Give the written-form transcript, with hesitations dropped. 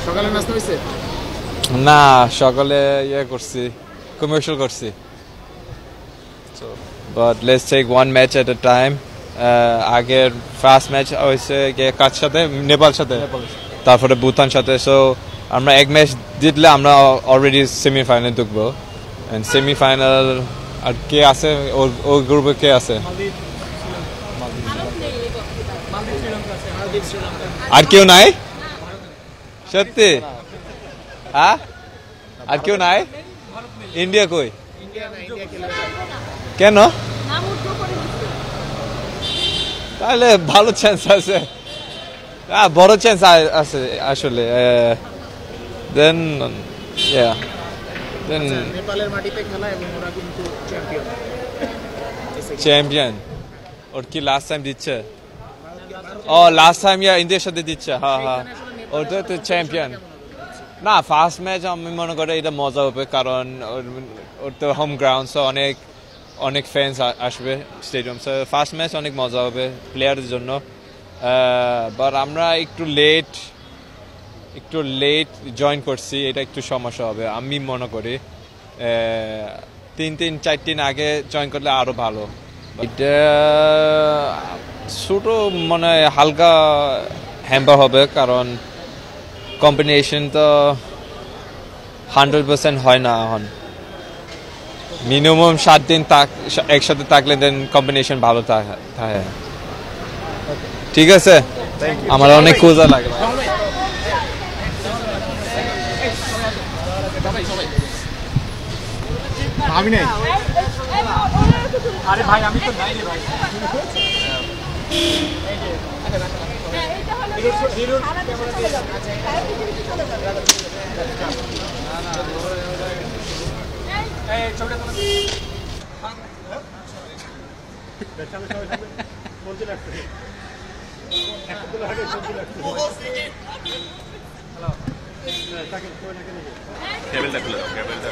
সকালে নাস্তা হয়েছে? না, সকালে করছি, কমার্শিয়াল করছি। But let's take one match at a time. আগের ফার্স্ট ম্যাচ হয়েছে কার সাথে? নেপাল সাথে, তারপরে ভুটান সাথে। সো আমরা এক ম্যাচ জিতলে আমরা অলরেডি সেমিফাইনালে ঢুকবো। এন্ড সেমিফাইনাল আর কে আছে ওই গ্রুপে? কে আছে? আর কেউ নাই? সত্যি? হ্যাঁ, আর কেউ নাই? ইন্ডিয়া কই? কেন? তাহলে ভালো চান্স আছে, বড় চান্স আছে আসলে। দেন নেপালের মাটিতে খেলা এবং ওরা কিন্তু চ্যাম্পিয়ন। ওর কি লাস্ট টাইম দিচ্ছে? ও লাস্ট টাইম ইন্ডিয়ার সাথে দিচ্ছে। হ্যাঁ হ্যাঁ, ওটা তো চ্যাম্পিয়ন। না, ফার্স্ট ম্যাচ আমি মনে করি এটা মজা হবে, কারণ ওর তো হোম গ্রাউন্ড, সো অনেক ফ্যান্স আসবে স্টেডিয়াম। সো ফার্স্ট ম্যাচ অনেক মজা হবে প্লেয়ারদের জন্য। বাট আমরা একটু লেট জয়েন করছি, এটা একটু সমস্যা হবে আমি মনে করি। 3-4 দিন আগে জয়েন করলে আরো ভালো। এটা ছোট মনে হয় হালকা হ্যাম্পার হবে, কারণ কম্বিনেশন তো 100% হয় না এখন। মিনিমাম 7 দিন একসাথে থাকলে দেন কম্বিনেশন ভালো থাকে। ঠিক আছে, আমার অনেক খোঁজা লাগে। আমি নাই। আরে ভাই, আমি তো নাই রে ভাই। টেবিলটা খুলে দাও, টেবিলটা